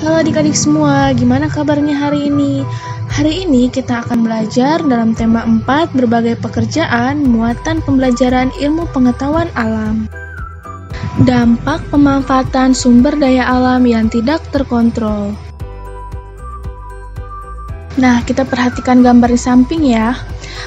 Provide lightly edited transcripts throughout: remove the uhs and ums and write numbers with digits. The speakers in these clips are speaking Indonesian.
Halo adik-adik semua, gimana kabarnya hari ini? Hari ini kita akan belajar dalam tema 4 berbagai pekerjaan muatan pembelajaran ilmu pengetahuan alam. Dampak pemanfaatan sumber daya alam yang tidak terkontrol. Nah, kita perhatikan gambar di samping ya.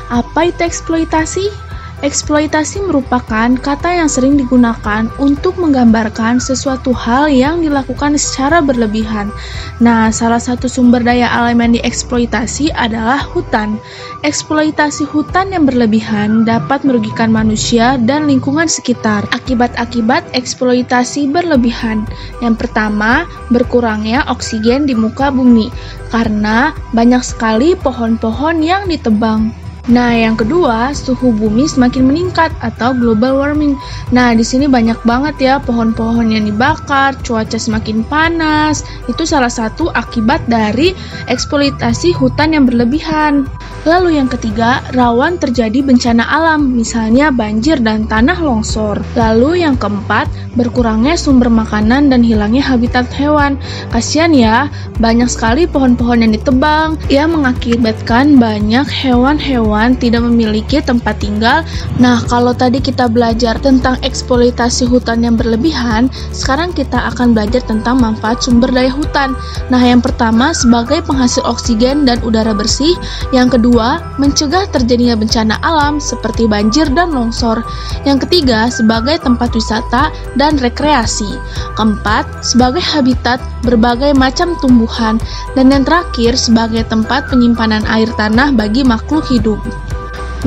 Apa itu eksploitasi? Eksploitasi merupakan kata yang sering digunakan untuk menggambarkan sesuatu hal yang dilakukan secara berlebihan. Nah, salah satu sumber daya alam yang dieksploitasi adalah hutan. Eksploitasi hutan yang berlebihan dapat merugikan manusia dan lingkungan sekitar. Akibat-akibat eksploitasi berlebihan. Yang pertama, berkurangnya oksigen di muka bumi karena banyak sekali pohon-pohon yang ditebang. Nah, yang kedua, suhu bumi semakin meningkat atau global warming. Nah, di sini banyak banget ya pohon-pohon yang dibakar, cuaca semakin panas. Itu salah satu akibat dari eksploitasi hutan yang berlebihan. Lalu yang ketiga, rawan terjadi bencana alam, misalnya banjir dan tanah longsor. Lalu yang keempat, berkurangnya sumber makanan dan hilangnya habitat hewan. Kasian ya, banyak sekali pohon-pohon yang ditebang, yang mengakibatkan banyak hewan-hewan tidak memiliki tempat tinggal. Nah, kalau tadi kita belajar tentang eksploitasi hutan yang berlebihan, sekarang kita akan belajar tentang manfaat sumber daya hutan. Nah, yang pertama sebagai penghasil oksigen dan udara bersih, yang kedua mencegah terjadinya bencana alam seperti banjir dan longsor, yang ketiga sebagai tempat wisata dan rekreasi, keempat sebagai habitat berbagai macam tumbuhan, dan yang terakhir sebagai tempat penyimpanan air tanah bagi makhluk hidup.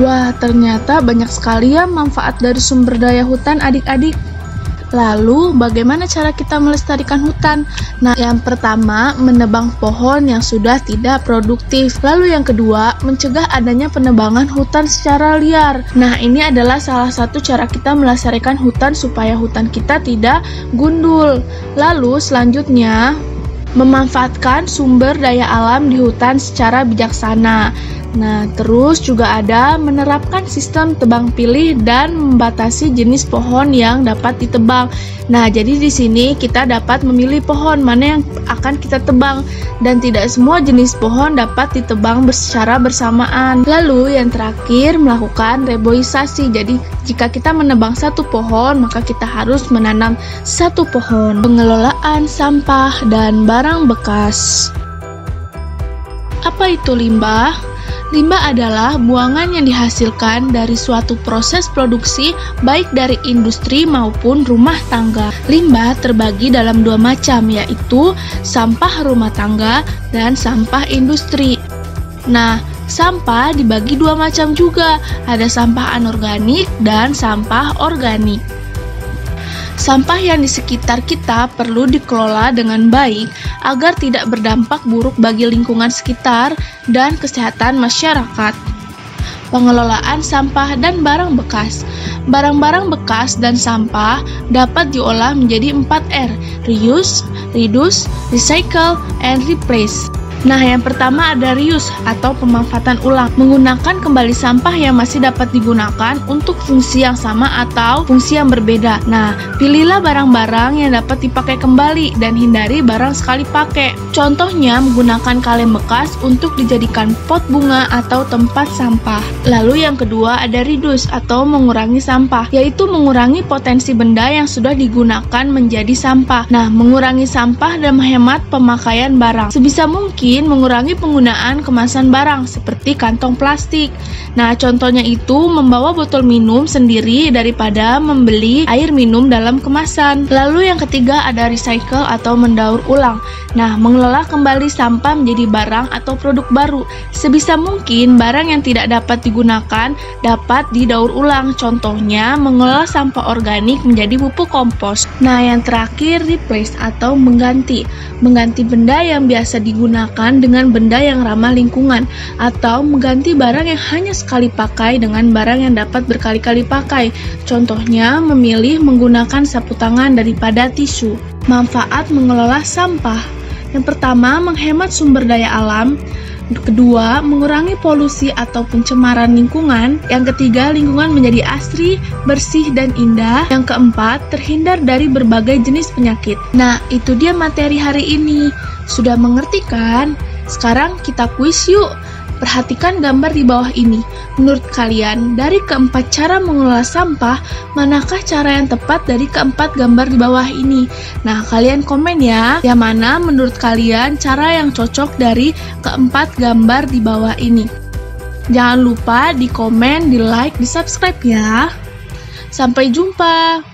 Wah, ternyata banyak sekali ya manfaat dari sumber daya hutan adik-adik. Lalu, bagaimana cara kita melestarikan hutan? Nah, yang pertama, menebang pohon yang sudah tidak produktif. Lalu yang kedua, mencegah adanya penebangan hutan secara liar. Nah, ini adalah salah satu cara kita melestarikan hutan supaya hutan kita tidak gundul. Lalu, selanjutnya, memanfaatkan sumber daya alam di hutan secara bijaksana. Nah, terus juga ada menerapkan sistem tebang pilih dan membatasi jenis pohon yang dapat ditebang. Nah, jadi di sini kita dapat memilih pohon mana yang akan kita tebang dan tidak semua jenis pohon dapat ditebang secara bersamaan. Lalu yang terakhir melakukan reboisasi. Jadi jika kita menebang satu pohon, maka kita harus menanam satu pohon. Pengelolaan sampah dan barang bekas. Apa itu limbah? Limbah adalah buangan yang dihasilkan dari suatu proses produksi baik dari industri maupun rumah tangga. Limbah terbagi dalam dua macam, yaitu sampah rumah tangga dan sampah industri. Nah, sampah dibagi dua macam juga, ada sampah anorganik dan sampah organik. Sampah yang di sekitar kita perlu dikelola dengan baik agar tidak berdampak buruk bagi lingkungan sekitar dan kesehatan masyarakat. Pengelolaan sampah dan barang bekas. Barang-barang bekas dan sampah dapat diolah menjadi 4R, reuse, reduce, recycle, and replace. Nah, yang pertama ada reuse atau pemanfaatan ulang, menggunakan kembali sampah yang masih dapat digunakan untuk fungsi yang sama atau fungsi yang berbeda. Nah, pilihlah barang-barang yang dapat dipakai kembali dan hindari barang sekali pakai. Contohnya menggunakan kaleng bekas untuk dijadikan pot bunga atau tempat sampah. Lalu yang kedua ada reduce atau mengurangi sampah, yaitu mengurangi potensi benda yang sudah digunakan menjadi sampah. Nah, mengurangi sampah dan menghemat pemakaian barang. Sebisa mungkin mengurangi penggunaan kemasan barang seperti kantong plastik. Nah, contohnya itu membawa botol minum sendiri daripada membeli air minum dalam kemasan. Lalu yang ketiga ada recycle atau mendaur ulang. Nah, mengelola kembali sampah menjadi barang atau produk baru. Sebisa mungkin barang yang tidak dapat digunakan dapat didaur ulang. Contohnya mengelola sampah organik menjadi pupuk kompos. Nah, yang terakhir replace atau mengganti. Mengganti benda yang biasa digunakan dengan benda yang ramah lingkungan, atau mengganti barang yang hanya sekali pakai dengan barang yang dapat berkali-kali pakai. Contohnya memilih menggunakan sapu tangan daripada tisu. Manfaat mengelola sampah. Yang pertama, menghemat sumber daya alam. Kedua, mengurangi polusi atau pencemaran lingkungan. Yang ketiga, lingkungan menjadi asri, bersih, dan indah. Yang keempat, terhindar dari berbagai jenis penyakit. Nah, itu dia materi hari ini. Sudah mengerti kan? Sekarang kita kuis yuk. Perhatikan gambar di bawah ini. Menurut kalian, dari keempat cara mengelola sampah, manakah cara yang tepat dari keempat gambar di bawah ini? Nah, kalian komen ya, yang mana menurut kalian cara yang cocok dari keempat gambar di bawah ini. Jangan lupa di komen, di like, di subscribe ya. Sampai jumpa.